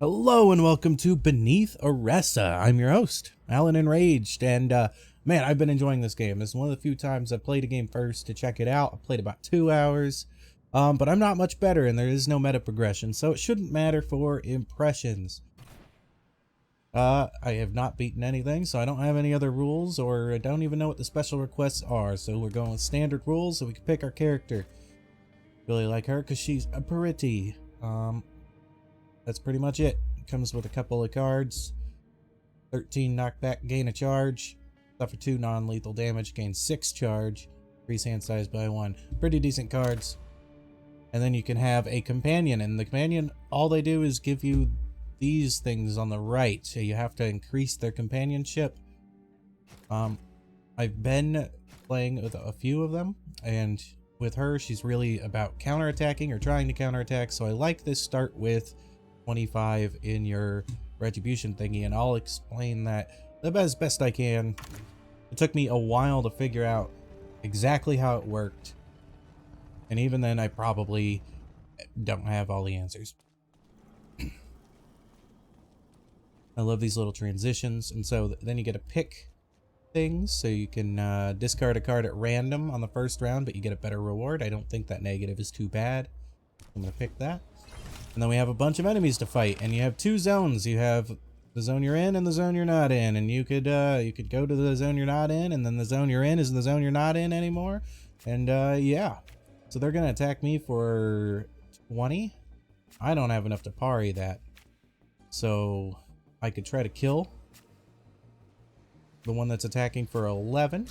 Hello and welcome to Beneath Oresa. I'm your host, Allan Enraged, and man, I've been enjoying this game. This is one of the few times I've played a game first to check it out. I played about 2 hours, but I'm not much better, and there is no meta progression, so it shouldn't matter for impressions. I have not beaten anything, so I don't have any other rules, or I don't even know what the special requests are, so we're going with standard rules so we can pick our character. Really like her because she's a pretty. That's pretty much it. It comes with a couple of cards. 13 knockback, gain a charge. Suffer 2 non-lethal damage, gain 6 charge. Increase hand size by 1. Pretty decent cards. And then you can have a companion, and the companion, all they do is give you these things on the right. So you have to increase their companionship. I've been playing with a few of them, and with her, she's really about counterattacking or trying to counterattack. So I like this start with 25 in your retribution thingy, and I'll explain that the best I can. It took me a while to figure out exactly how it worked, and even then I probably don't have all the answers. I love these little transitions, and so then you get to pick things, so you can discard a card at random on the first round, but you get a better reward. I don't think that negative is too bad. I'm gonna pick that. And then we have a bunch of enemies to fight, and you have 2 zones. You have the zone you're in and the zone you're not in, and you could go to the zone you're not in, and then the zone you're in isn't the zone you're not in anymore. And yeah, so they're gonna attack me for 20. I don't have enough to parry that, so I could try to kill the one that's attacking for 11.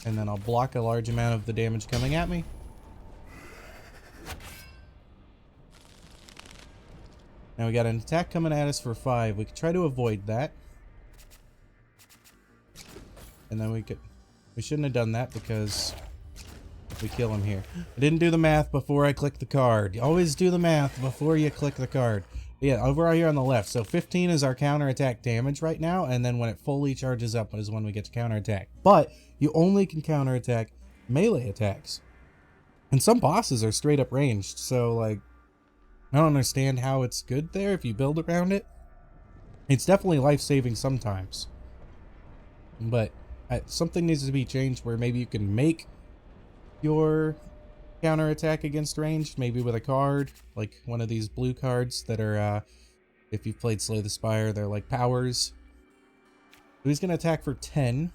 And then I'll block a large amount of the damage coming at me. Now we got an attack coming at us for 5. We could try to avoid that. And then we shouldn't have done that because we kill him here. I didn't do the math before I clicked the card. You always do the math before you click the card. But yeah, over here on the left. So 15 is our counterattack damage right now, and then when it fully charges up is when we get to counterattack. But you only can counterattack melee attacks. And some bosses are straight up ranged, so like, I don't understand how it's good there if you build around it. It's definitely life-saving sometimes. But something needs to be changed where maybe you can make your counterattack against ranged, maybe with a card, like one of these blue cards that are, if you've played Slay the Spire, they're like powers. So he's going to attack for 10.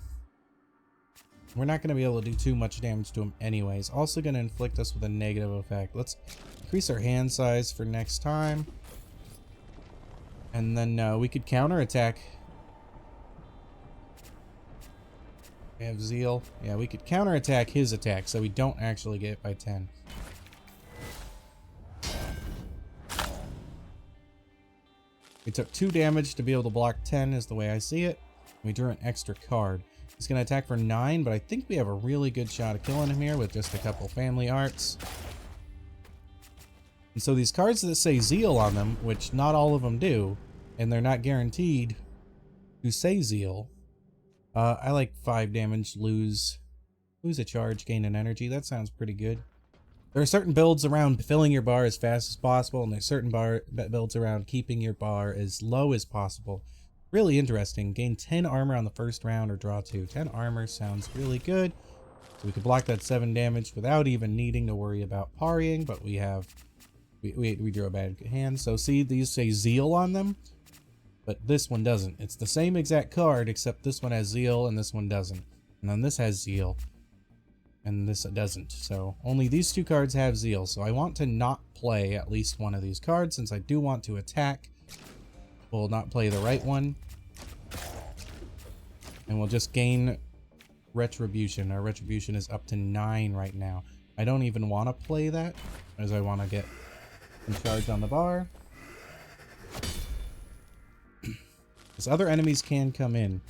We're not going to be able to do too much damage to him anyways. Also going to inflict us with a negative effect. Let's increase our hand size for next time. And then we could counterattack. We have Zeal. Yeah, we could counterattack his attack so we don't actually get it by 10. We took 2 damage to be able to block 10 is the way I see it. We drew an extra card. He's going to attack for 9, but I think we have a really good shot of killing him here with just a couple family arts. And so these cards that say Zeal on them, which not all of them do, and they're not guaranteed to say Zeal. I like 5 damage, lose a charge, gain an energy. That sounds pretty good. There are certain builds around filling your bar as fast as possible, and there's certain builds around keeping your bar as low as possible. Really interesting. Gain 10 armor on the first round or draw 2. 10 armor sounds really good. So we could block that 7 damage without even needing to worry about parrying, but we drew a bad hand. So see, these say Zeal on them, but this one doesn't. It's the same exact card, except this one has Zeal and this one doesn't. And then this has Zeal and this doesn't. So only these 2 cards have Zeal. So I want to not play at least one of these cards since I do want to attack. We'll not play the right one. And we'll just gain retribution. Our retribution is up to 9 right now. I don't even want to play that as I want to get some charge on the bar. Because other enemies can come in.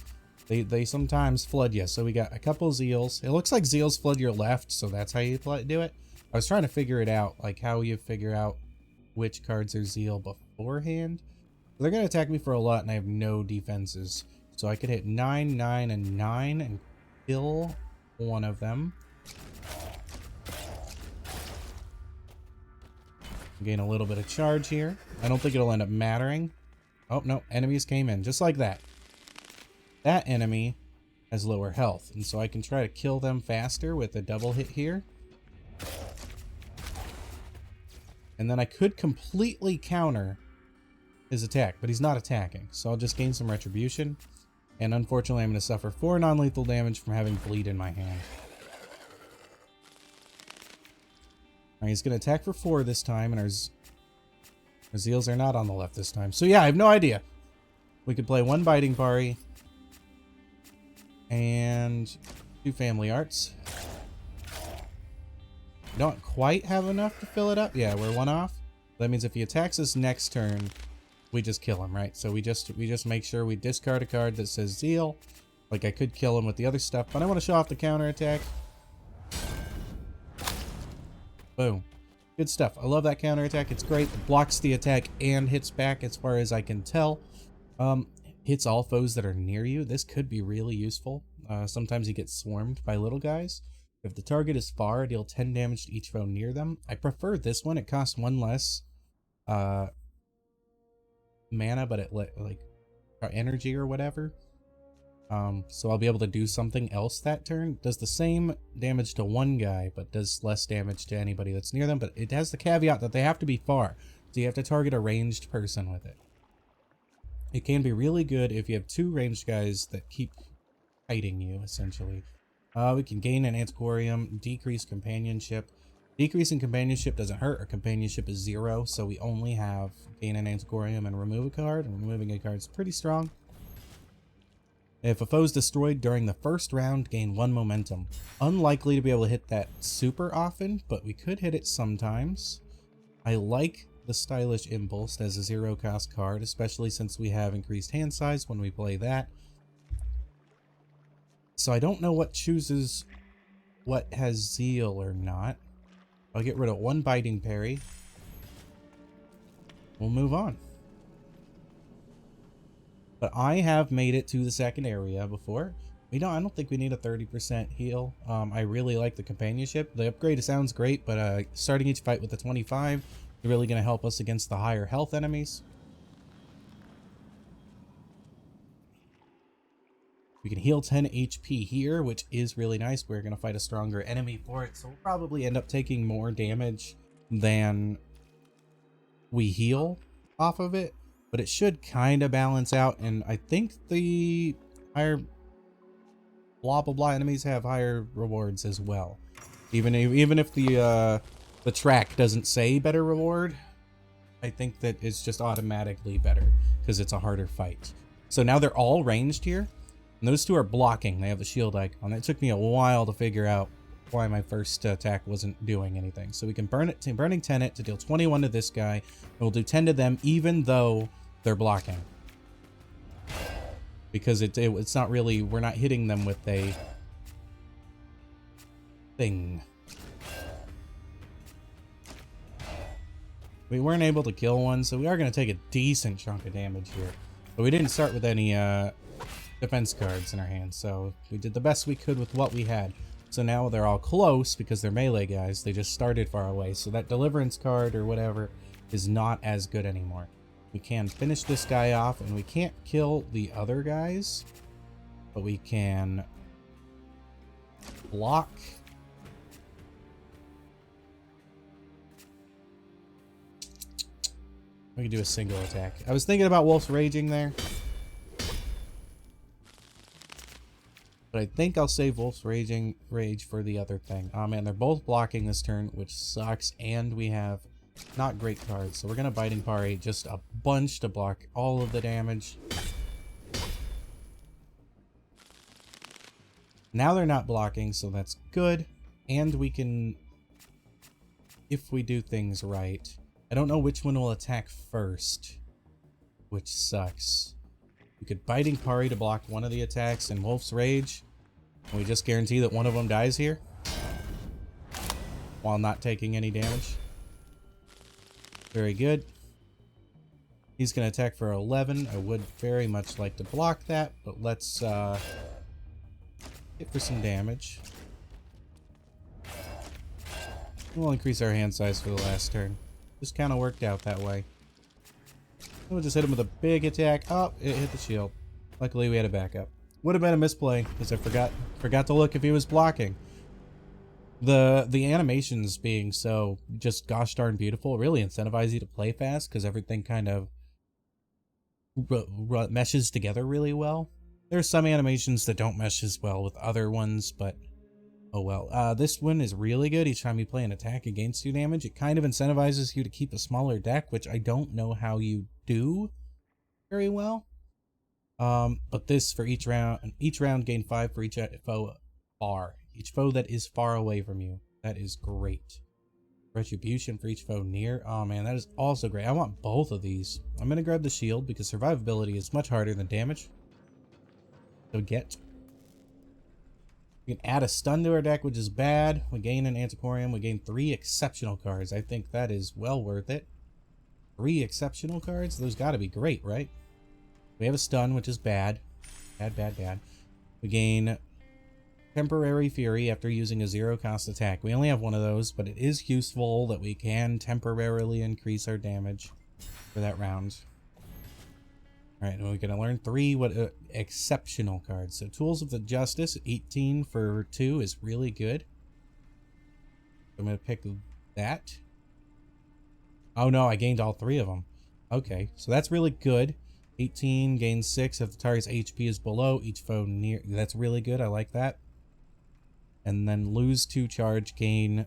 They sometimes flood you. So we got a couple Zeals. It looks like Zeals flood your left, so that's how you do it. I was trying to figure it out, like how you figure out which cards are Zeal beforehand. They're going to attack me for a lot, and I have no defenses. So I could hit 9, 9, and 9 and kill one of them. Gain a little bit of charge here. I don't think it'll end up mattering. Oh, no. Enemies came in. Just like that. That enemy has lower health. And so I can try to kill them faster with a double hit here. And then I could completely counter his attack. But he's not attacking. So I'll just gain some retribution. And unfortunately, I'm going to suffer 4 non-lethal damage from having bleed in my hand. Alright, he's going to attack for 4 this time, and our Zeals are not on the left this time. So yeah, I have no idea. We could play 1 Biting Party and 2 Family Arts. Don't quite have enough to fill it up. Yeah, we're 1 off. That means if he attacks us next turn, we just kill him, right? So we just make sure we discard a card that says Zeal. Like I could kill him with the other stuff, but I want to show off the counter attack. Boom. Good stuff. I love that counterattack. It's great. It blocks the attack and hits back as far as I can tell. Hits all foes that are near you. This could be really useful. Sometimes you get swarmed by little guys. If the target is far, deal 10 damage to each foe near them. I prefer this one. It costs 1 less mana, but it like energy or whatever. So I'll be able to do something else that turn. Does the same damage to 1 guy, but does less damage to anybody that's near them. But it has the caveat that they have to be far. So you have to target a ranged person with it. It can be really good if you have 2 ranged guys that keep fighting you, essentially. We can gain an antiquarium, decrease companionship. Decreasing companionship doesn't hurt. Our companionship is 0, so we only have gain an antiquarium and remove a card. And removing a card is pretty strong. If a foe is destroyed during the first round, gain 1 momentum. Unlikely to be able to hit that super often, but we could hit it sometimes. I like the Stylish Impulse as a 0-cost card, especially since we have increased hand size when we play that. So I don't know what chooses what has Zeal or not. I'll get rid of 1 Biting Parry. We'll move on. But I have made it to the second area before. I don't think we need a 30% heal. I really like the companionship. The upgrade sounds great, but starting each fight with a 25 is really going to help us against the higher health enemies. We can heal 10 HP here, which is really nice. We're going to fight a stronger enemy for it, so we'll probably end up taking more damage than we heal off of it. But it should kind of balance out, and I think the higher blah blah blah enemies have higher rewards as well. Even if the track doesn't say better reward, I think that it's just automatically better because it's a harder fight. So now they're all ranged here, and those 2 are blocking. They have the shield icon. It took me a while to figure out why my first attack wasn't doing anything. So we can burning tenet to deal 21 to this guy, and we'll do 10 to them, even though they're blocking, because it's not really, we're not hitting them with a thing. We weren't able to kill one, so we are going to take a decent chunk of damage here, but we didn't start with any defense cards in our hands, so we did the best we could with what we had. So now they're all close because they're melee guys. They just started far away, so that deliverance card or whatever is not as good anymore. We can finish this guy off, and we can't kill the other guys, but we can block. We can do a single attack. I was thinking about Wolf's Raging there, but I think I'll save Wolf's Rage for the other thing. Oh man, they're both blocking this turn, which sucks, and we have not great cards, so we're gonna Biting Parry just a bunch to block all of the damage. Now they're not blocking, so that's good, and we can, if we do things right. I don't know which one will attack first, which sucks. We could Biting Parry to block one of the attacks and Wolf's Rage, and we just guarantee that one of them dies here while not taking any damage. Very good. He's going to attack for 11. I would very much like to block that, but let's hit for some damage. We'll increase our hand size for the last turn. Just kind of worked out that way. We'll just hit him with a big attack. Oh, it hit the shield. Luckily, we had a backup. Would have been a misplay because I forgot to look if he was blocking. The animations being so just gosh darn beautiful really incentivize you to play fast because everything kind of meshes together really well. There's some animations that don't mesh as well with other ones, but oh well. This one is really good. Each time you play an attack against you damage, it kind of incentivizes you to keep a smaller deck, which I don't know how you do very well. But this for each round gain 5 for each foe far. Each foe that is far away from you. That is great. Retribution for each foe near. Oh man, that is also great. I want both of these. I'm gonna grab the shield because survivability is much harder than damage. So get. We can add a stun to our deck, which is bad. We gain an Antiquarian. We gain 3 exceptional cards. I think that is well worth it. 3 exceptional cards? Those gotta be great, right? We have a stun, which is bad. Bad. We gain temporary fury after using a 0-cost attack. We only have one of those, but it is useful that we can temporarily increase our damage for that round. Alright, and we're going to learn 3 exceptional cards. So Tools of the Justice, 18 for 2 is really good. I'm going to pick that. Oh no, I gained all 3 of them. Okay, so that's really good. 18 gains 6 if the target's HP is below each foe near. That's really good. I like that. And then lose 2 charge, gain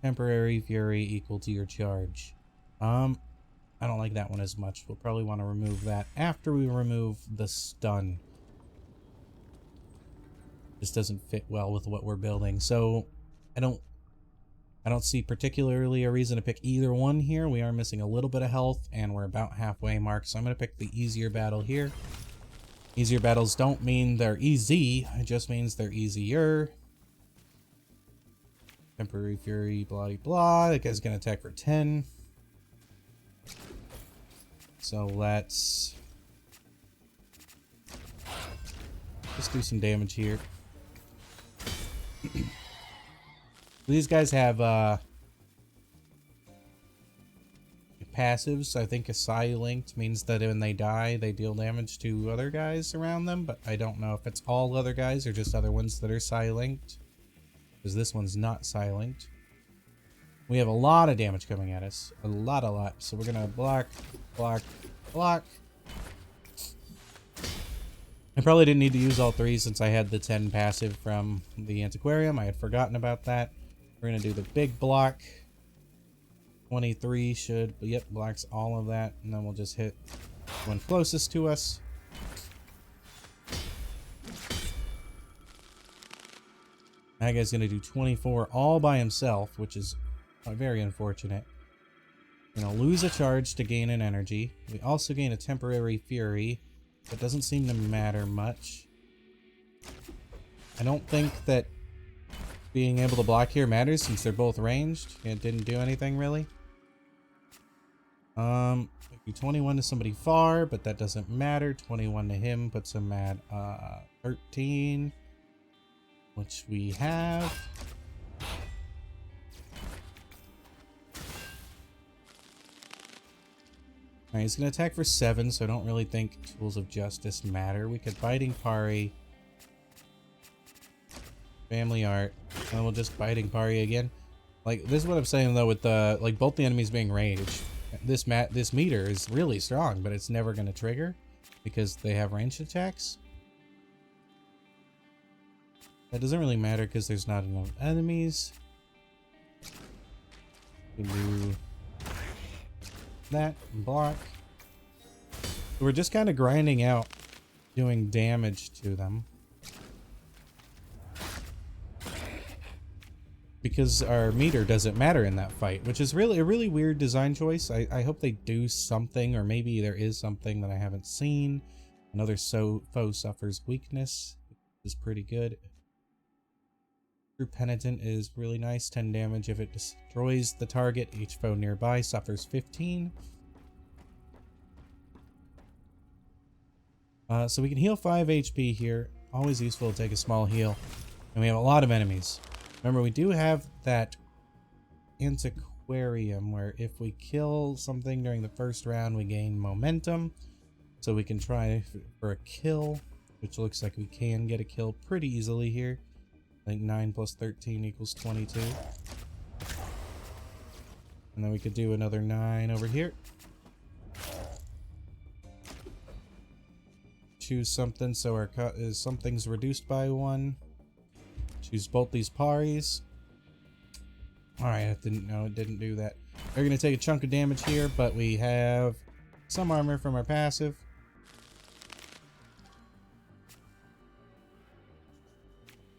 temporary fury equal to your charge. I don't like that one as much. We'll probably want to remove that after we remove the stun. This doesn't fit well with what we're building. So I don't see particularly a reason to pick either one here. We are missing a little bit of health and we're about halfway mark. So I'm going to pick the easier battle here. Easier battles don't mean they're easy. It just means they're easier. Temporary fury, blah, blah. That guy's going to attack for 10. So let's just do some damage here. These guys have passives. I think a psi linked means that when they die, they deal damage to other guys around them, but I don't know if it's all other guys or just other ones that are psi linked. Because this one's not psi linked. We have a lot of damage coming at us. A lot. So we're gonna block. I probably didn't need to use all 3 since I had the 10 passive from the Antiquarium. I had forgotten about that. We're gonna do the big block. 23 should, yep, blocks all of that. And then we'll just hit one closest to us. That guy's going to do 24 all by himself, which is very unfortunate. We're going to lose a charge to gain an energy. We also gain a temporary fury. That doesn't seem to matter much. I don't think that being able to block here matters since they're both ranged. It didn't do anything really. Do 21 to somebody far, but that doesn't matter. 21 to him puts him at 13. Which we have. Alright, he's going to attack for 7, so I don't really think Tools of Justice matter. We could Biting Pari. Family Art. And we'll just Biting Pari again. Like, this is what I'm saying though with the, like, both the enemies being ranged. This meter is really strong, but it's never going to trigger because they have ranged attacks. That doesn't really matter because there's not enough enemies. We do that and block. We're just kind of grinding out, doing damage to them. Because our meter doesn't matter in that fight, which is really a really weird design choice. I hope they do something, or maybe there is something that I haven't seen. Another foe suffers weakness, which is pretty good. True Penitent is really nice. 10 damage if it destroys the target. Each foe nearby suffers 15. So we can heal 5 HP here. Always useful to take a small heal. And we have a lot of enemies. Remember, we do have that Antiquarian aquarium, where if we kill something during the first round, we gain momentum. So we can try for a kill, which looks like we can get a kill pretty easily here. I think 9 plus 13 equals 22. And then we could do another 9 over here. Choose something so our something's reduced by 1. Choose both these paris. Alright, I didn't know it didn't do that. We're going to take a chunk of damage here, but we have some armor from our passive.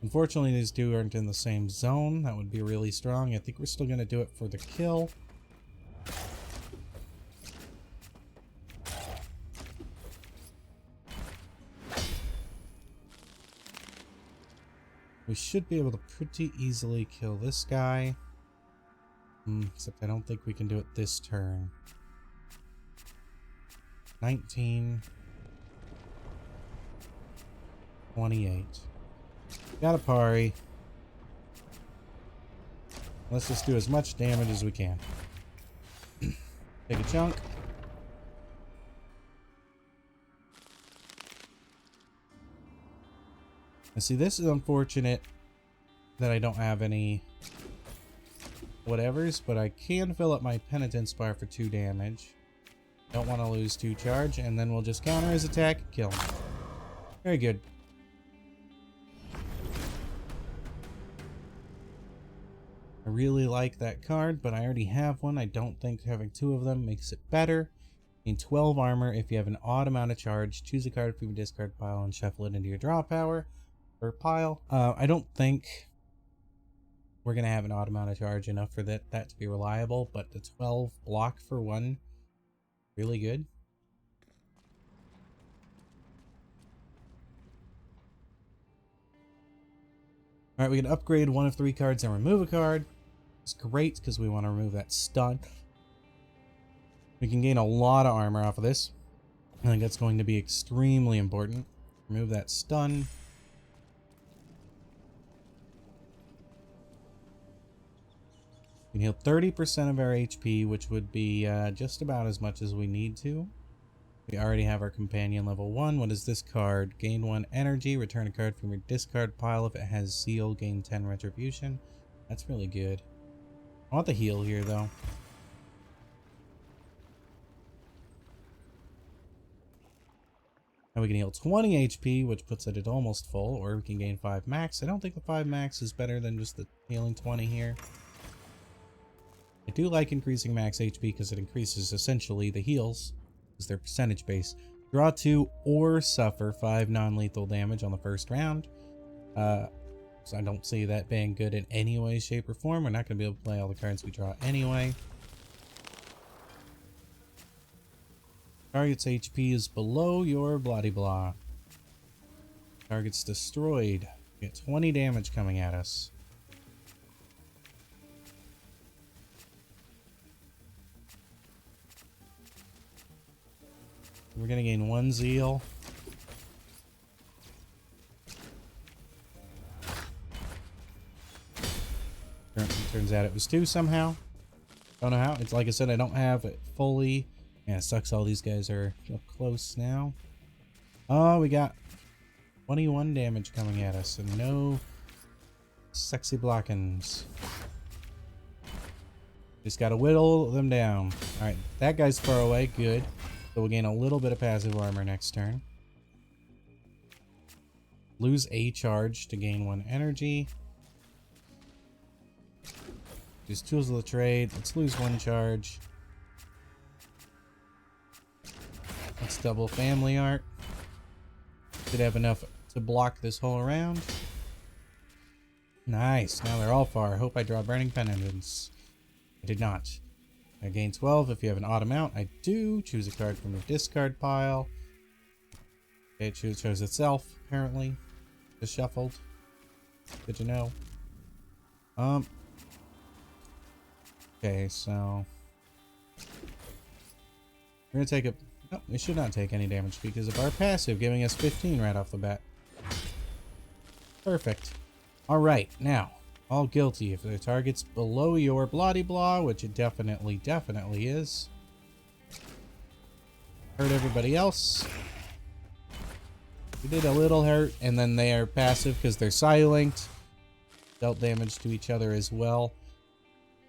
Unfortunately, these two aren't in the same zone. That would be really strong. I think we're still going to do it for the kill. We should be able to pretty easily kill this guy. Except I don't think we can do it this turn. 19. 28. Got a pari. Let's just do as much damage as we can. Take a chunk. And see, this is unfortunate that I don't have any whatevers, but I can fill up my penitence bar for 2 damage. Don't want to lose 2 charge, and then we'll just counter his attack and kill him. Very good. I really like that card, but I already have one. I don't think having 2 of them makes it better. In 12 armor, if you have an odd amount of charge, choose a card from your discard pile and shuffle it into your draw power or pile. I don't think we're going to have an odd amount of charge enough for that to be reliable, but the 12 block for 1, really good. Alright, we can upgrade 1 of 3 cards and remove a card. It's great because we want to remove that stun. We can gain a lot of armor off of this. I think that's going to be extremely important. Remove that stun. We can heal 30% of our HP, which would be just about as much as we need to. We already have our companion level 1. What is this card? Gain 1 energy. Return a card from your discard pile. If it has zeal, gain 10 retribution. That's really good. I want the heal here, though. And we can heal 20 HP, which puts it at almost full, or we can gain 5 max. I don't think the 5 max is better than just the healing 20 here. I do like increasing max HP because it increases essentially the heals, because they're percentage based. Draw 2 or suffer 5 non-lethal damage on the first round. So I don't see that being good in any way, shape, or form. We're not going to be able to play all the cards we draw anyway. Target's HP is below your bloody blah. Target's destroyed. We get 20 damage coming at us. We're going to gain 1 zeal. Turns out it was 2 somehow. Don't know how. It's like I said, I don't have it fully. Yeah, it sucks all these guys are up close now. Oh, we got 21 damage coming at us and no sexy blockings. Just gotta whittle them down. Alright, that guy's far away. Good. So we'll gain a little bit of passive armor next turn. Lose a charge to gain 1 energy. Use tools of the trade. Let's lose 1 charge. Let's double family art. Should have enough to block this whole round. Nice. Now they're all far. Hope I draw Burning Penitence. I did not. I gain 12 if you have an odd amount. I do. Choose a card from your discard pile. Okay, it chose itself, apparently. Just shuffled. Good to know. Okay, so we're gonna take a... No, we should not take any damage because of our passive, giving us 15 right off the bat. Perfect. Alright, now, All guilty if the target's below your bloody blah, which it definitely is. Hurt everybody else. We did a little hurt, and then they are passive because they're silent. Dealt damage to each other as well.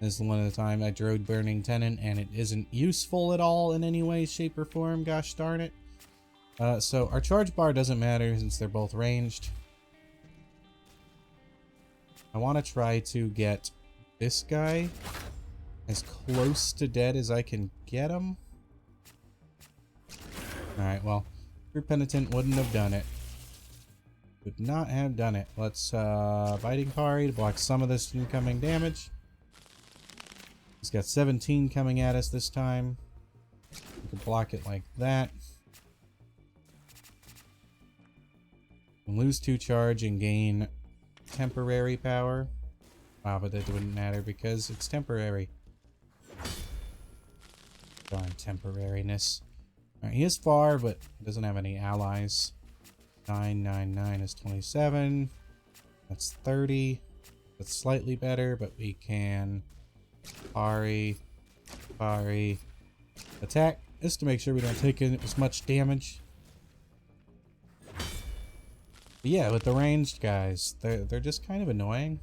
This is one of the time I drove Burning Tenant, and it isn't useful at all in any way, shape, or form. Gosh darn it. So our charge bar doesn't matter since they're both ranged. I want to try to get this guy as close to dead as I can get him. Alright, well, True Penitent wouldn't have done it. Would not have done it. Let's Biting Parry to block some of this incoming damage. He's got 17 coming at us this time. We can block it like that. And lose 2 charge and gain temporary power. Wow, but that wouldn't matter because it's temporary. Darn temporariness. Alright, he is far, but doesn't have any allies. 999 is 27. That's 30. That's slightly better, but we can parry, attack, just to make sure we don't take as much damage. But yeah, with the ranged guys, they're just kind of annoying.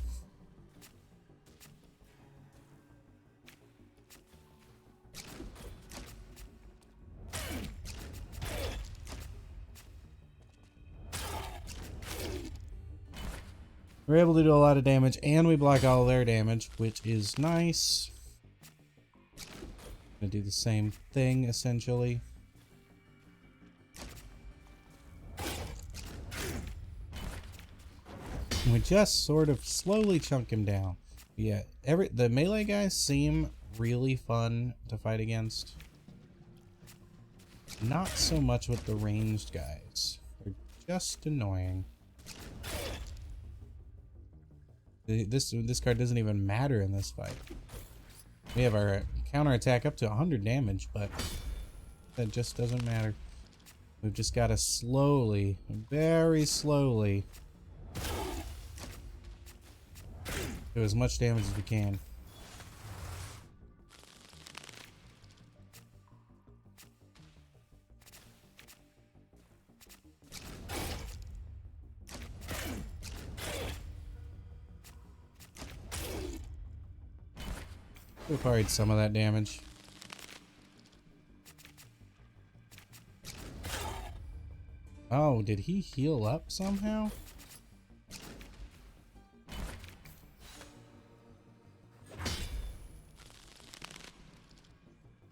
We're able to do a lot of damage, and we block all their damage, which is nice. Gonna do the same thing, essentially. And we just sort of slowly chunk him down. Yeah, the melee guys seem really fun to fight against. Not so much with the ranged guys. They're just annoying. This card doesn't even matter in this fight. We have our counterattack up to 100 damage, but that just doesn't matter. We've just got to slowly, very slowly, do as much damage as we can. We parried some of that damage. Oh, did he heal up somehow?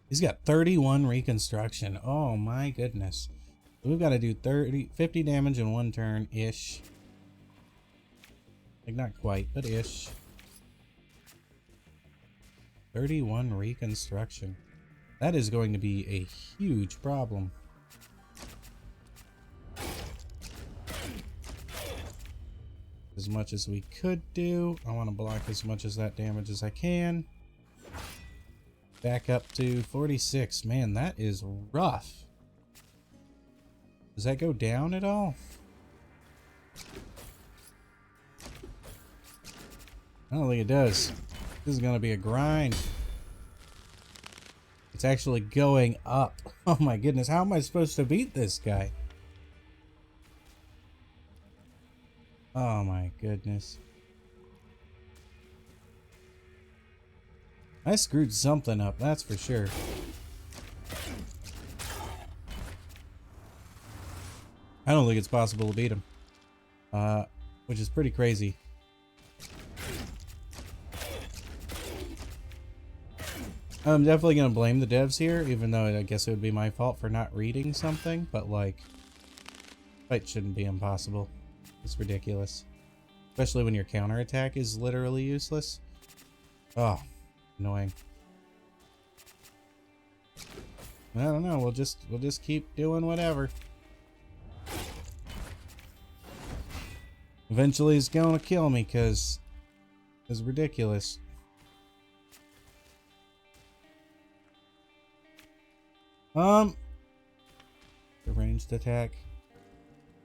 He's got 31 reconstruction. Oh my goodness. So we've got to do 50 damage in 1 turn-ish. Like, not quite, but ish. 31 reconstruction. That is going to be a huge problem. As much as we could do. I want to block as much of that damage as I can. Back up to 46. Man, that is rough. Does that go down at all? I don't think it does. This is going to be a grind. It's actually going up. Oh my goodness. How am I supposed to beat this guy? Oh my goodness. I screwed something up, that's for sure. I don't think it's possible to beat him. Which is pretty crazy. I'm definitely going to blame the devs here, even though I guess it would be my fault for not reading something, but like, fight shouldn't be impossible. It's ridiculous. Especially when your counterattack is literally useless. Oh, annoying. I don't know, we'll just keep doing whatever. Eventually he's gonna kill me because it's ridiculous. The ranged attack.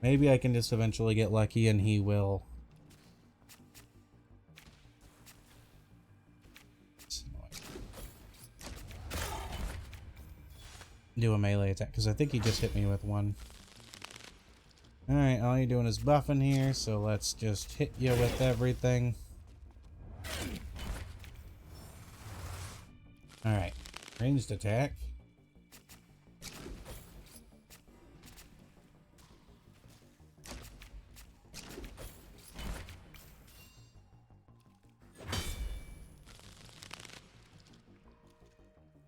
Maybe I can just eventually get lucky and he will do a melee attack, because I think he just hit me with one. Alright, all you're doing is buffing here, so let's just hit you with everything. Alright, ranged attack.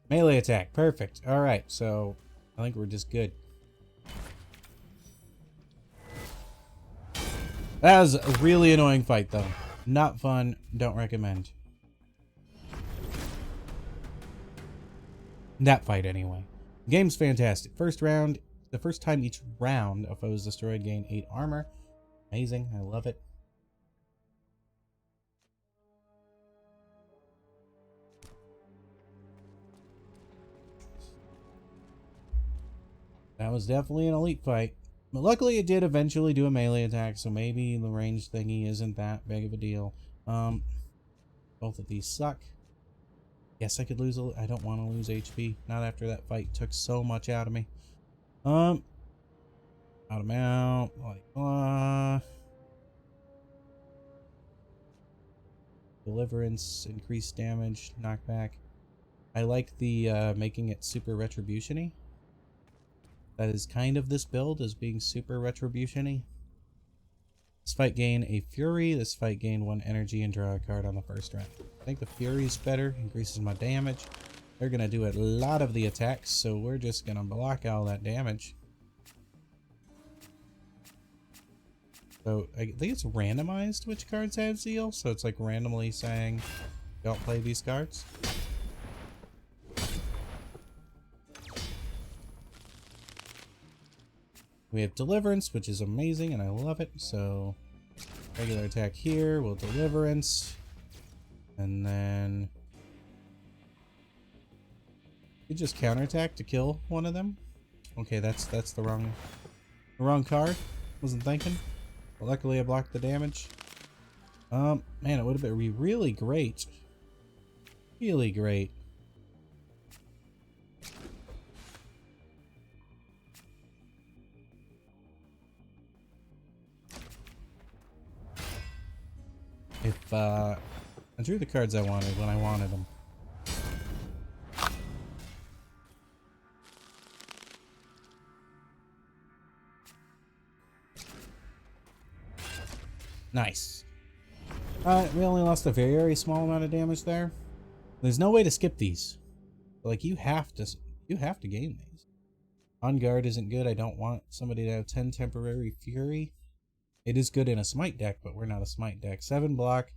Melee attack, perfect. Alright, so I think we're just good. That was a really annoying fight, though. Not fun. Don't recommend. That fight, anyway. The game's fantastic. First round, the first time each round a foe is destroyed, gain 8 armor. Amazing. I love it. That was definitely an elite fight. But luckily it did eventually do a melee attack, so maybe the range thingy isn't that big of a deal. Both of these suck. Yes, I could lose I don't want to lose HP. Not after that fight took so much out of me. Out of mount, like deliverance, increased damage, knockback. I like the making it super retribution-y. That is kind of this build, as being super retribution-y. This fight gain a fury, this fight gain 1 energy and draw a card on the first round. I think the fury is better, increases my damage. They're gonna do a lot of the attacks, so we're just gonna block all that damage. So I think it's randomized which cards have zeal, so it's like randomly saying don't play these cards. We have deliverance, which is amazing and I love it. So regular attack here, we'll deliverance, and then you just counterattack to kill one of them. Okay, that's the wrong card. Wasn't thinking. But luckily I blocked the damage. Man, it would have been really great. Really great. If I drew the cards I wanted when I wanted them. Nice. We only lost a very small amount of damage there. There's no way to skip these. Like you have to gain these. On guard isn't good. I don't want somebody to have 10 temporary fury. It is good in a smite deck, but we're not a smite deck. 7 block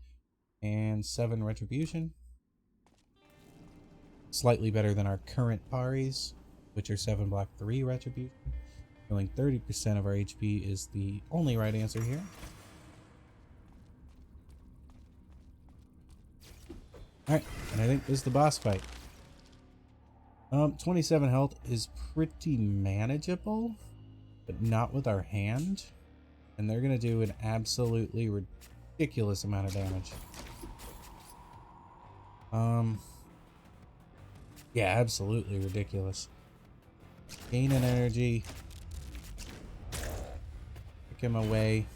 and 7 retribution. Slightly better than our current paris, which are 7 block 3 retribution. Feeling 30% of our HP is the only right answer here. Alright, and I think this is the boss fight. 27 health is pretty manageable, but not with our hand. And they're going to do an absolutely ridiculous amount of damage. Yeah, absolutely ridiculous. Gain an energy. Pick him away.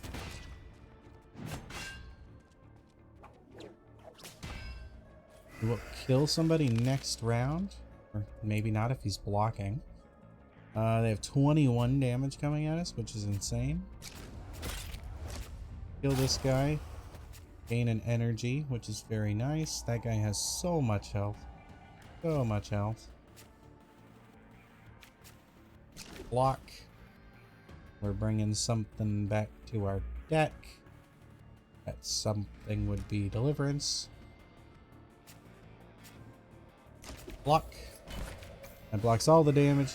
We will kill somebody next round. Or maybe not if he's blocking. They have 21 damage coming at us, which is insane. Kill this guy. Gain an energy, which is very nice. That guy has so much health. So much health. Block. We're bringing something back to our deck. That something would be deliverance. Block. That blocks all the damage.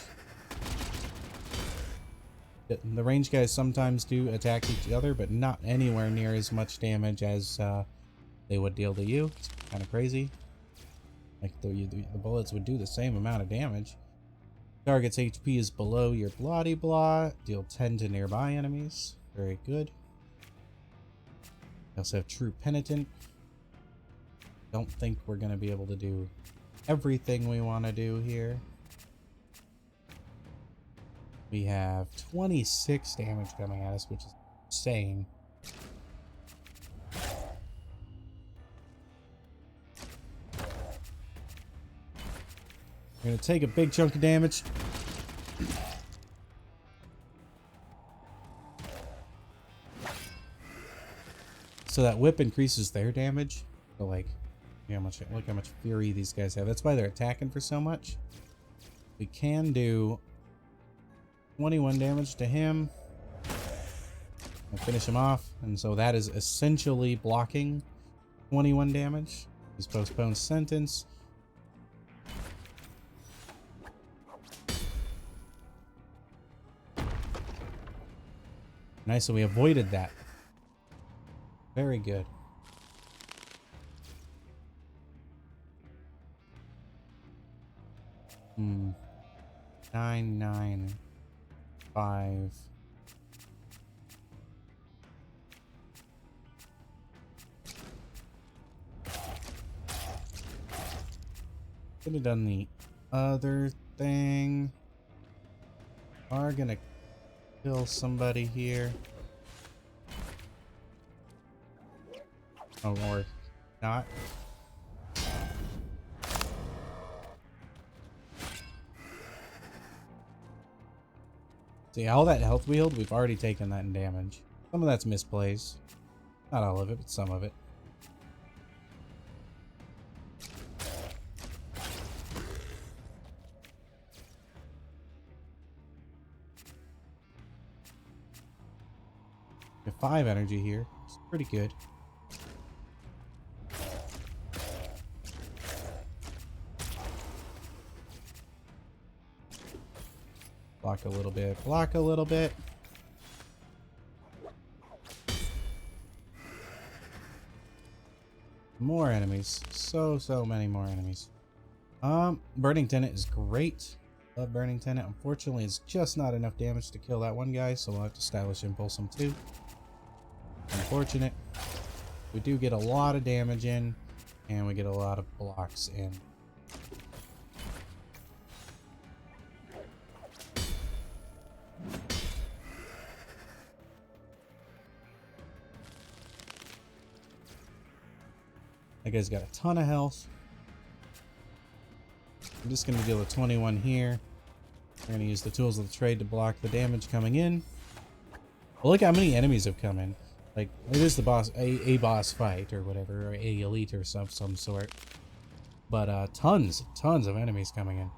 The range guys sometimes do attack each other, but not anywhere near as much damage as they would deal to you. It's kind of crazy. Like the bullets would do the same amount of damage. Target's HP is below your bloody blah. Deal 10 to nearby enemies. Very good. We also have True Penitent. Don't think we're going to be able to do everything we want to do here. We have 26 damage coming at us, which is insane. We're gonna take a big chunk of damage. So that whip increases their damage. So like, look how much fury these guys have. That's why they're attacking for so much. We can do 21 damage to him. And finish him off. And so that is essentially blocking 21 damage. His postponed sentence. Nice, so we avoided that. Very good. Hmm. 9, 9, 5. Could have done the other thing. Are gonna kill somebody here. Oh, or not. See, all that health we healed, we've already taken that in damage. Some of that's misplays. Not all of it, but some of it. We have 5 energy here. It's pretty good. Block a little bit. Block a little bit. More enemies. So many more enemies. Burning Tenant is great. Love Burning Tenant. Unfortunately, it's just not enough damage to kill that one guy, so we'll have to Stylish Impulse him too. Unfortunate. We do get a lot of damage in, and we get a lot of blocks in. That guy's got a ton of health. I'm just going to deal with 21 here. We're going to use the tools of the trade to block the damage coming in. Well, look how many enemies have come in. Like, it is the boss, a boss fight or whatever, or a elite or some sort. But tons of enemies coming in.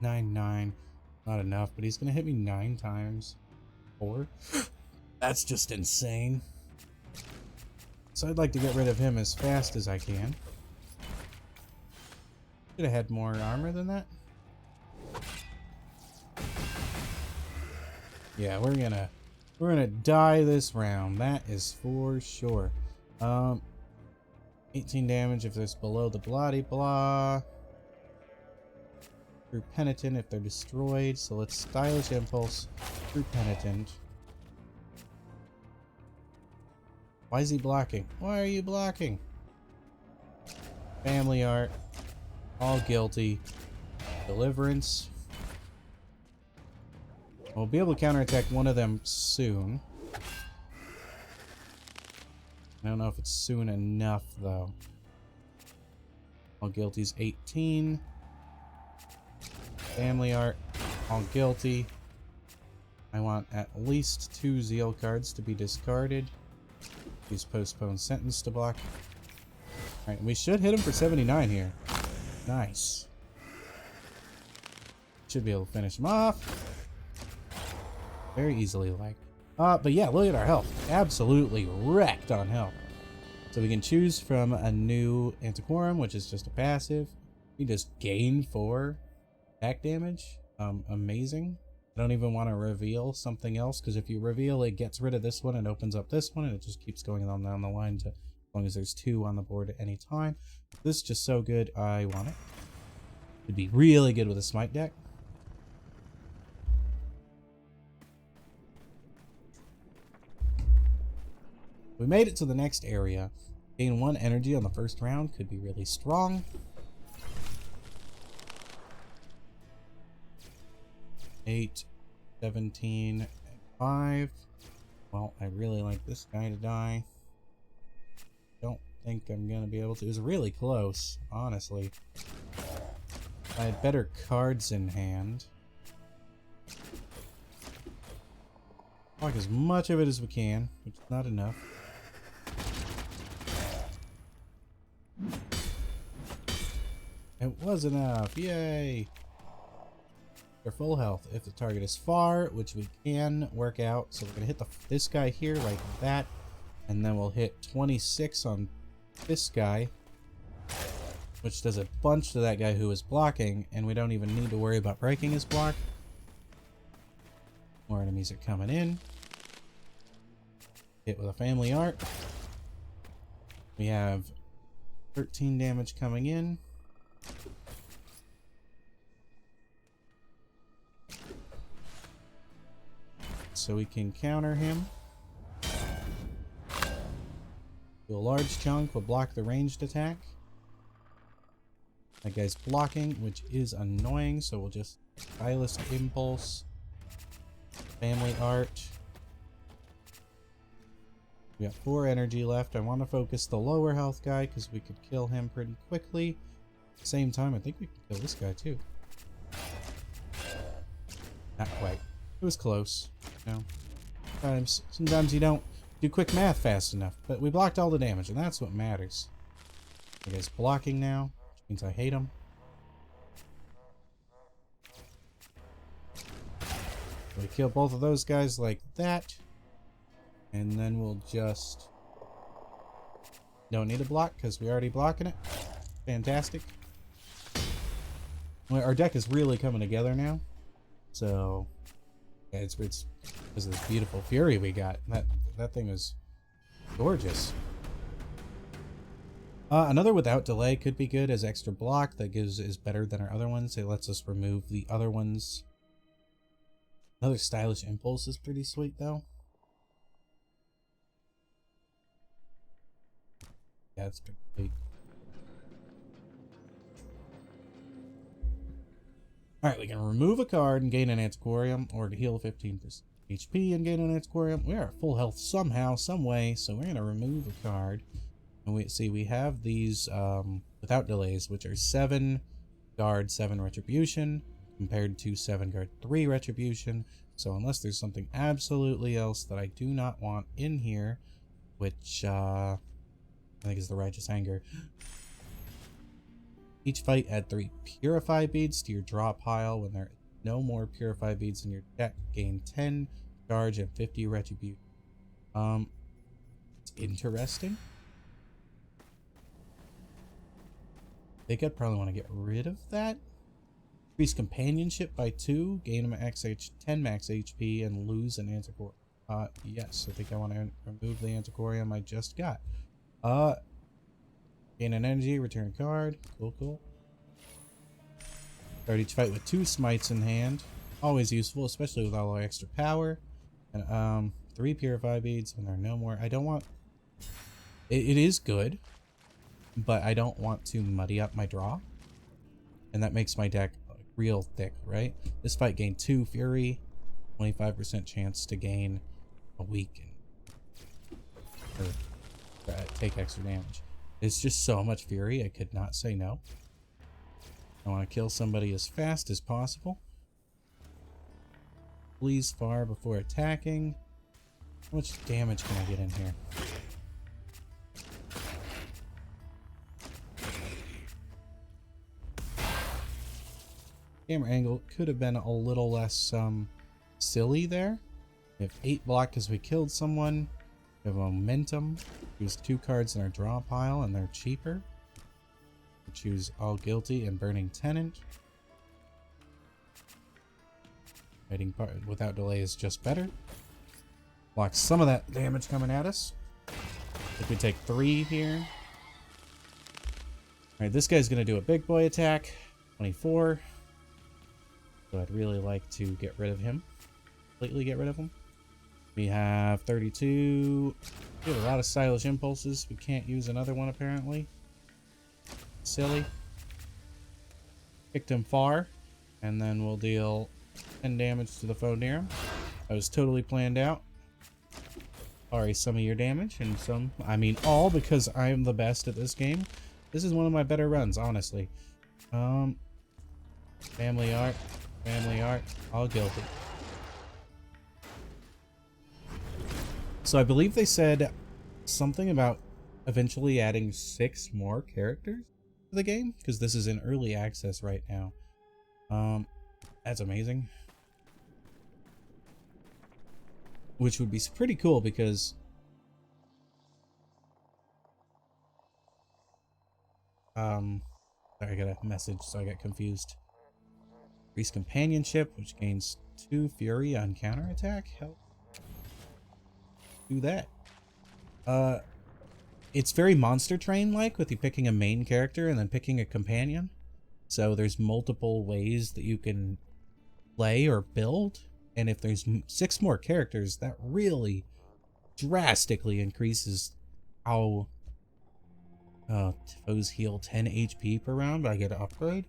9, 9. Not enough, but he's going to hit me 9 times. 4. That's just insane. So I'd like to get rid of him as fast as I can. Should have had more armor than that. Yeah, we're gonna die this round. That is for sure. 18 damage if there's below the bloody blah. Through Penitent if they're destroyed. So let's Stylish Impulse through Penitent. Why is he blocking? Why are you blocking? Family Art. All guilty. Deliverance. We'll be able to counterattack one of them soon. I don't know if it's soon enough, though. All guilty's 18. Family Art. All guilty. I want at least 2 Zeal cards to be discarded. Use Postpone Sentence to block. Alright, we should hit him for 79 here. Nice. Should be able to finish him off. Very easily, like. But yeah, look at our health. Absolutely wrecked on health. So we can choose from a new Antiquorum, which is just a passive. We just gain 4 attack damage. Amazing. I don't even want to reveal something else, because if you reveal, it gets rid of this one and opens up this one, and it just keeps going on down the line to, as long as there's 2 on the board at any time. This is just so good, I want it. It'd be really good with a smite deck. We made it to the next area. Gain 1 energy on the first round could be really strong. 8, 17 and 5. Well, I really like this guy to die. Don't think I'm gonna be able to. It was really close, honestly. I had better cards in hand. Block as much of it as we can, which is not enough. It was enough, yay! They're full health if the target is far, which we can work out. So we're gonna hit this guy here like that, and then we'll hit 26 on this guy, which does a bunch to that guy who is blocking, and we don't even need to worry about breaking his block. More enemies are coming in. Hit with a family art. We have 13 damage coming in. So we can counter him. Do a large chunk will block the ranged attack. That guy's blocking, which is annoying, so we'll just stylus impulse. Family art. We got 4 energy left. I want to focus the lower health guy because we could kill him pretty quickly. At the same time, I think we can kill this guy too. Not quite. It was close. You know, sometimes you don't do quick math fast enough, but we blocked all the damage, and that's what matters. The guy's blocking now, which means I hate him. We kill both of those guys like that, and then we'll just don't need a block because we're already blocking it. Fantastic. Well, our deck is really coming together now, so yeah, it's because of this beautiful fury we got. That thing was gorgeous. Another without delay could be good as extra block. That is better than our other ones. It lets us remove the other ones. Another stylish impulse is pretty sweet though. Yeah, it's pretty sweet. Alright, we can remove a card and gain an antiquarium, or to heal 15% HP and gain an antiquarium. We are at full health somehow, some way, so we're going to remove a card. And we have these without delays, which are 7 guard, 7 retribution, compared to 7 guard, 3 retribution. So unless there's something absolutely else that I do not want in here, which I think is the righteous anger. Each fight add 3 purify beads to your draw pile. When there are no more purify beads in your deck, gain 10 charge and 50 retribution. It's interesting. I think I'd probably want to get rid of that. Increase companionship by 2, gain a 10 max HP, and lose an antiquarium. Yes, I think I want to remove the antiquarium I just got. Gain an energy, return a card. Cool, cool. Start each fight with 2 smites in hand. Always useful, especially with all our extra power. And 3 purify beads when there are no more. I don't want... It is good, but I don't want to muddy up my draw. And that makes my deck real thick, right? This fight gained 2 fury, 25% chance to gain a weaken. Or take extra damage. It's just so much fury, I could not say no. I want to kill somebody as fast as possible. Flees far before attacking. How much damage can I get in here? Camera angle could have been a little less silly there. We have 8 block because we killed someone. We have momentum. Choose 2 cards in our draw pile and they're cheaper. We choose All Guilty and Burning Tenant. Fighting without delay is just better. Blocks some of that damage coming at us. If we take 3 here. Alright, this guy's going to do a big boy attack. 24. So I'd really like to get rid of him. Completely get rid of him. We have 32. We have a lot of stylish impulses. We can't use another one apparently. Silly. Kicked him far. And then we'll deal 10 damage to the foe near him. That was totally planned out. Sorry, some of your damage and some, I mean all, because I am the best at this game. This is one of my better runs, honestly. Family art, all guilty. So I believe they said something about eventually adding 6 more characters to the game, because this is in early access right now. That's amazing. Which would be pretty cool because sorry, I got a message, so I got confused. Increase companionship, which gains 2 fury on counterattack. Hell, do that. It's very Monster Train like, with you picking a main character and then picking a companion. So there's multiple ways that you can play or build, and if there's 6 more characters, that really drastically increases how foes heal 10 HP per round, but I get an upgrade.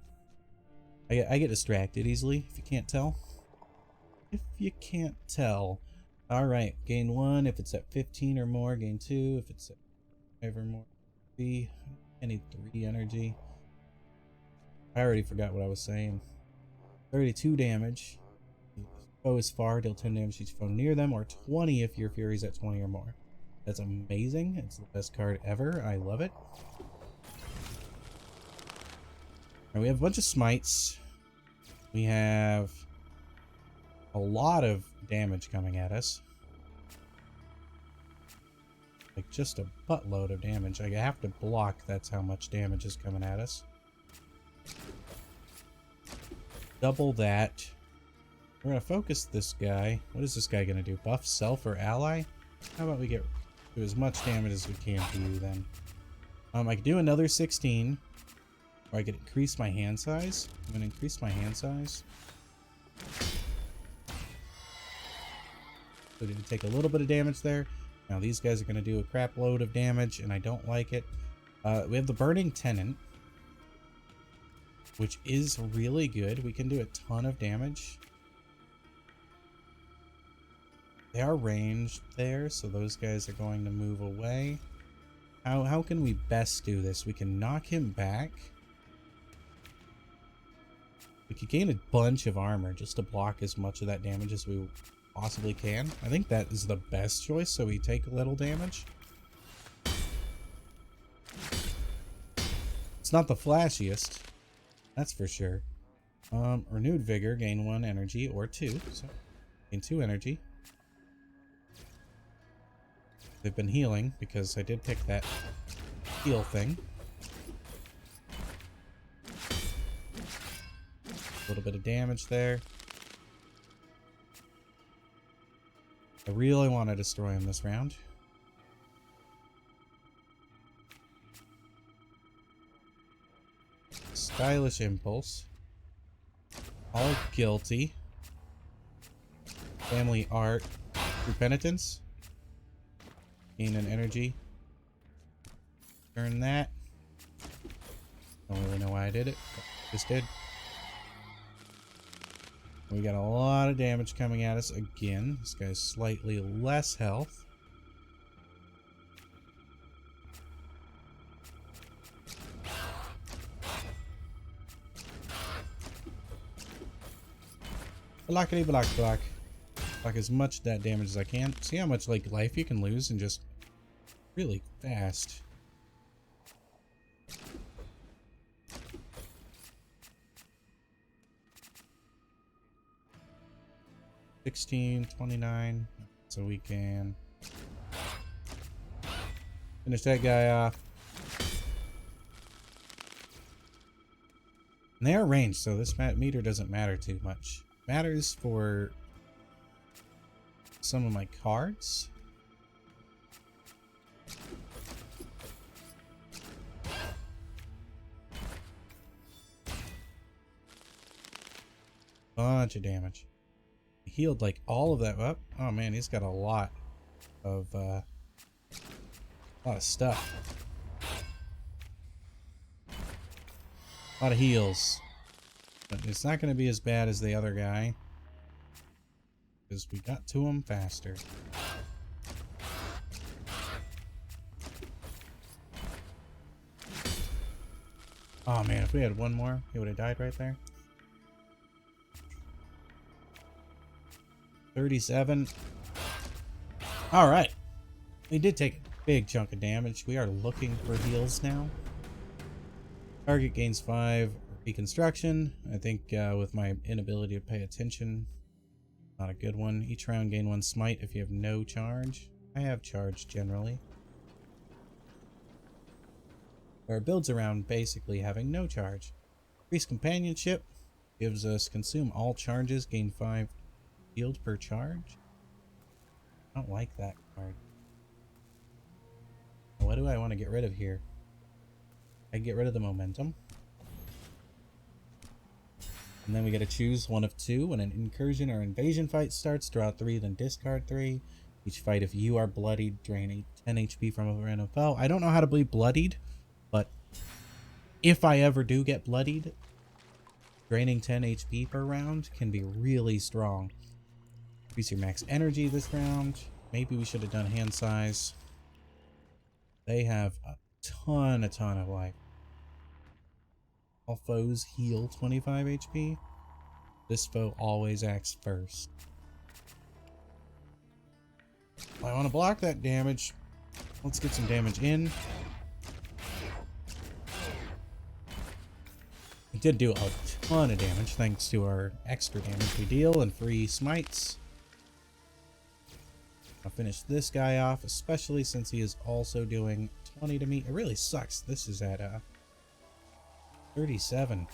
I get distracted easily, if you can't tell. If you can't tell. Alright, gain 1 if it's at 15 or more, gain 2 if it's at 5 or more. 3, I need 3 energy. I already forgot what I was saying. 32 damage. If the foe is far, deal 10 damage to each foe near them, or 20 if your fury's at 20 or more. That's amazing. It's the best card ever. I love it. And we have a bunch of smites. We have a lot of damage coming at us. Like just a buttload of damage. I have to block, that's how much damage is coming at us. Double that. We're gonna focus this guy. What is this guy gonna do? Buff self or ally? How about we get do as much damage as we can to you then? I could do another 16. Or I could increase my hand size. I'm gonna increase my hand size. So did take a little bit of damage there. Now these guys are gonna do a crap load of damage, and I don't like it. We have the Burning Tenant, which is really good. We can do a ton of damage. They are ranged there, so those guys are going to move away. How can we best do this? We can knock him back. We could gain a bunch of armor just to block as much of that damage as we possibly can. I think that is the best choice, so we take a little damage. It's not the flashiest, that's for sure. Renewed Vigor, gain 1 energy, or 2. So, gain 2 energy. They've been healing, because I did pick that heal thing. A little bit of damage there. I really want to destroy him this round. Stylish Impulse. All guilty. Family Art. Through Penitence. Gain an energy. Turn that. Don't really know why I did it, but just did. We got a lot of damage coming at us again. This guy's slightly less health. Blockity block block. Block as much of that damage as I can. See how much like life you can lose in just really fast. $16.29, so we can finish that guy off. And they are ranged, so this meter doesn't matter too much. It matters for some of my cards. Bunch of damage. Healed like all of that up. Oh man, he's got a lot of stuff. A lot of heals. But it's not going to be as bad as the other guy. because we got to him faster. Oh man, if we had one more, he would have died right there. 37. Alright. We did take a big chunk of damage. We are looking for heals now. Target gains 5 reconstruction. I think with my inability to pay attention, not a good one. Each round gain 1 smite if you have no charge. I have charge generally. Or builds around basically having no charge. Increased companionship gives us consume all charges, gain 5 shield per charge. I don't like that card. What do I want to get rid of here? I can get rid of the momentum. And then we gotta choose one of 2. When an incursion or invasion fight starts, draw 3, then discard 3. Each fight, if you are bloodied, drain 10 HP from a random foe. I don't know how to be bloodied, but if I ever do get bloodied, draining 10 HP per round can be really strong. Increase your max energy this round. Maybe we should have done hand size. They have a ton of life. All foes heal 25 HP. This foe always acts first. I want to block that damage. Let's get some damage in. We did do a ton of damage thanks to our extra damage we deal and free smites. I'll finish this guy off, especially since he is also doing 20 to me. It really sucks. This is at 37.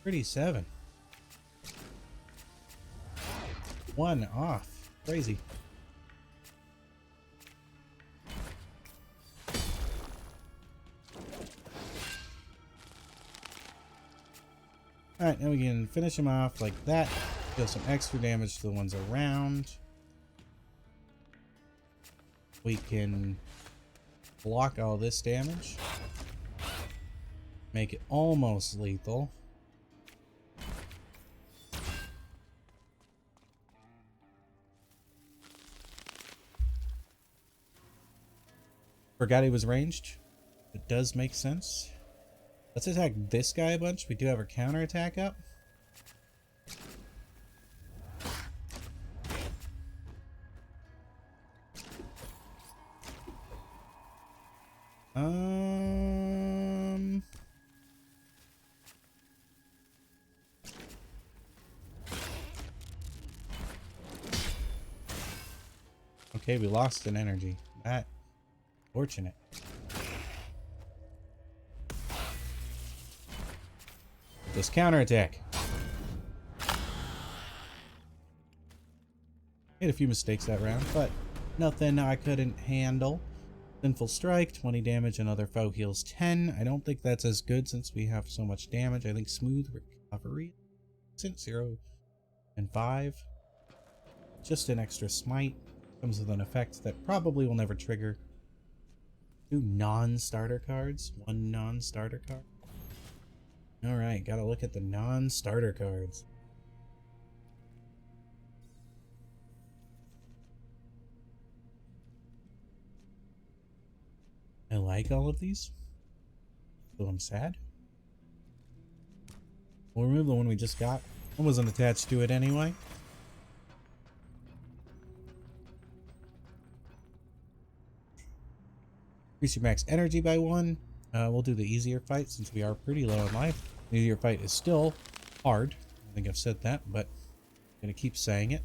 37. 1 off. Crazy. Alright, now we can finish him off like that. Deal some extra damage to the ones around. We can block all this damage. Make it almost lethal. Forgot he was ranged. It does make sense. Let's attack this guy a bunch. We do have our counterattack up. Okay, we lost an energy. That fortunate. This counterattack. Made a few mistakes that round, but nothing I couldn't handle. Sinful Strike, 20 damage, another foe heals 10. I don't think that's as good since we have so much damage. I think Smooth Recovery, 0 and 5. Just an extra smite. Comes with an effect that probably will never trigger. 2 non-starter cards, 1 non-starter card. Alright, gotta look at the non-starter cards. I like all of these, so I'm sad. We'll remove the one we just got. One wasn't attached to it anyway. Increase your max energy by 1. We'll do the easier fight since we are pretty low in life. The easier fight is still hard. I think I've said that, but I'm going to keep saying it.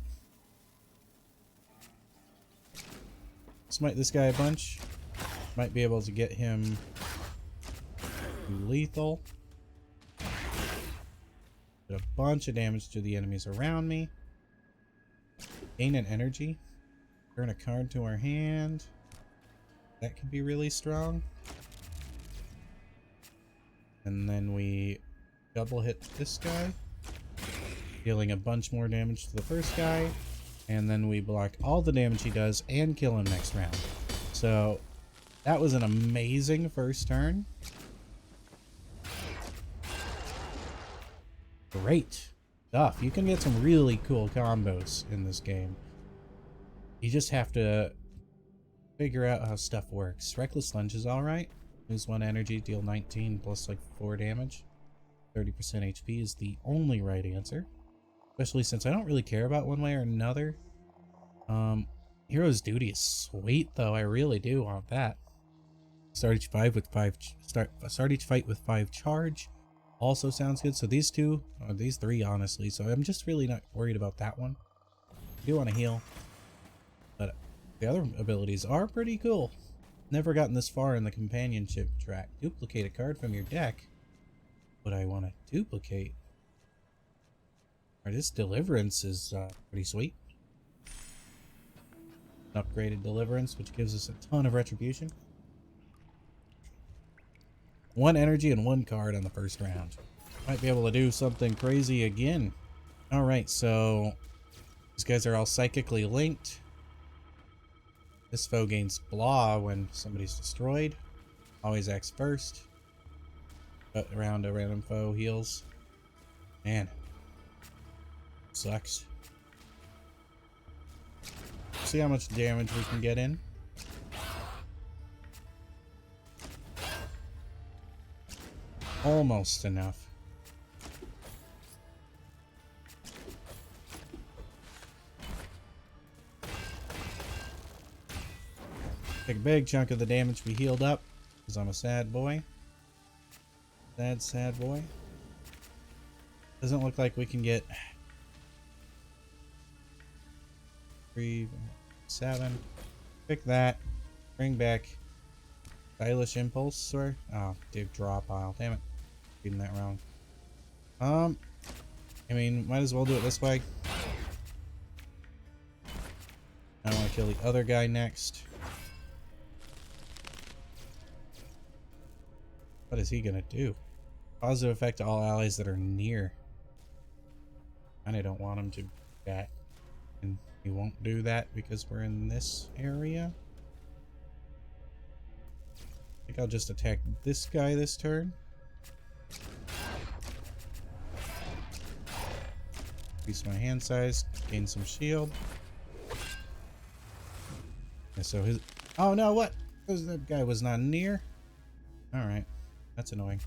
Smite this guy a bunch. Might be able to get him lethal. Did a bunch of damage to the enemies around me. Gain an energy. Turn a card to our hand. That could be really strong. And then we double hit this guy, dealing a bunch more damage to the first guy. And then we block all the damage he does and kill him next round. So that was an amazing first turn. Great. stuff. You can get some really cool combos in this game. You just have to figure out how stuff works. Reckless Lunge is alright. Lose 1 energy, deal 19 plus like 4 damage. 30% HP is the only right answer. Especially since I don't really care about one way or another. Hero's Duty is sweet though. I really do want that. Start each fight with 5 charge. Also sounds good. So these two, or these 3 honestly. So I'm just really not worried about that one. I do want to heal. But the other abilities are pretty cool. Never gotten this far in the companionship track. Duplicate a card from your deck. What I want to duplicate. Or this Deliverance is pretty sweet. Upgraded Deliverance, which gives us a ton of retribution. 1 energy and 1 card on the first round. Might be able to do something crazy again. Alright, so these guys are all psychically linked. This foe gains blah when somebody's destroyed. Always acts first. But around a random foe heals. Man. Sucks. See how much damage we can get in. Almost enough. Take a big chunk of the damage we healed up, because I'm a sad boy. Sad boy. Doesn't look like we can get 3, 7. Pick that. Bring back Stylish Impulse, or oh, dig draw pile. Damn it. Reading that wrong. I mean, might as well do it this way. I want to kill the other guy next. What is he gonna do? Positive effect to all allies that are near. And I don't want him to do that. And he won't do that because we're in this area. I think I'll just attack this guy this turn. Increase my hand size, gain some shield. Yeah, so his... Oh no, what? Because that guy was not near? Alright. That's annoying.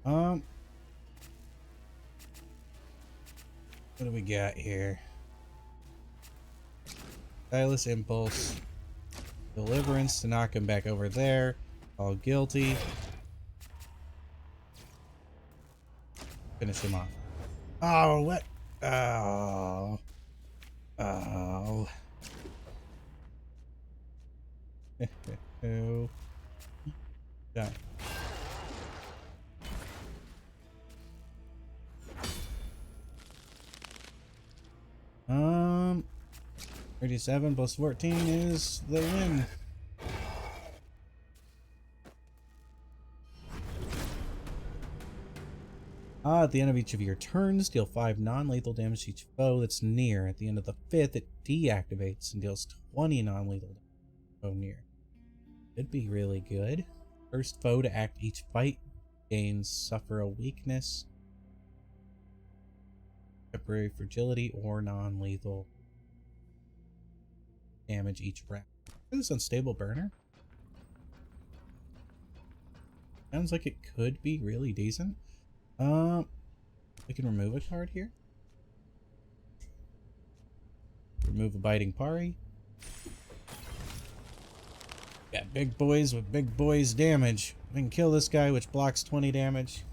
What do we got here? Stylus Impulse. Deliverance to knock him back over there. All guilty. Finish him off. Oh, what? Oh. Oh. Oh. Die. 37 plus 14 is the win. At the end of each of your turns, deal 5 non-lethal damage to each foe that's near. At the end of the 5th, it deactivates and deals 20 non-lethal damage to foe near. Could be really good. First foe to act each fight gains suffer a weakness, temporary fragility, or non-lethal damage each round. This unstable burner sounds like it could be really decent. We can remove a card here. Remove a biting pari. Got big boys with big boys damage. We can kill this guy, which blocks 20 damage.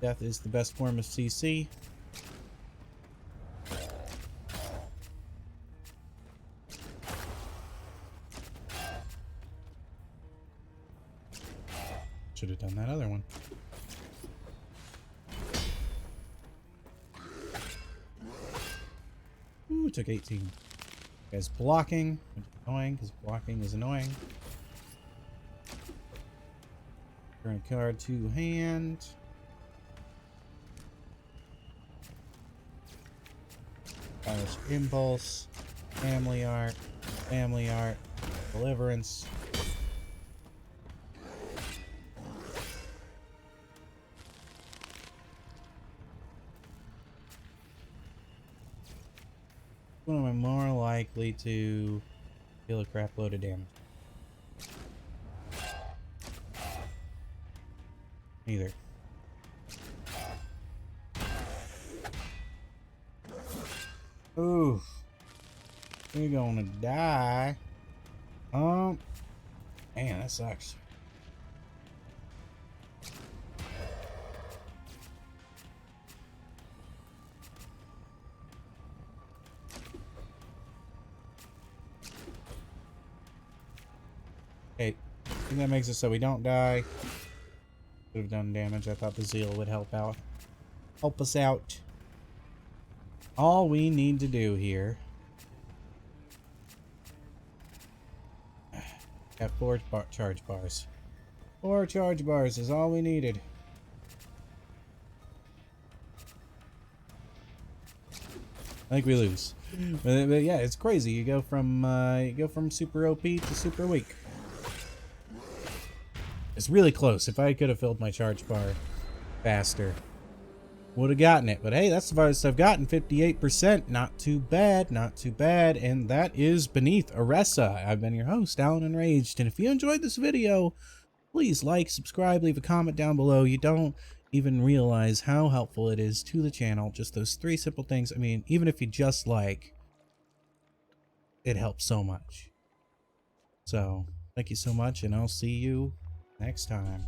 Death is the best form of CC. Should have done that other one. Ooh, took 18. Guy's blocking, which is annoying because blocking is annoying. Turn a card to hand. Stylish Impulse, Family Art, Deliverance. When am I more likely to deal a crap load of damage? Neither. Oof. You're gonna die. Man, that sucks. Okay, I think that makes it so we don't die. Could have done damage. I thought the zeal would help out. Help us out. All we need to do here. Have 4 charge bars. 4 charge bars is all we needed. I think we lose. But yeah, it's crazy. You go from super OP to super weak. It's really close. If I could have filled my charge bar faster, would have gotten it. But hey, that's the farthest I've gotten. 58%. Not too bad. Not too bad. And that is Beneath Oresa. I've been your host, Allan Enraged. And if you enjoyed this video, please like, subscribe, leave a comment down below. You don't even realize how helpful it is to the channel. Just those 3 simple things. I mean, even if you just like, it helps so much. So, thank you so much, and I'll see you next time.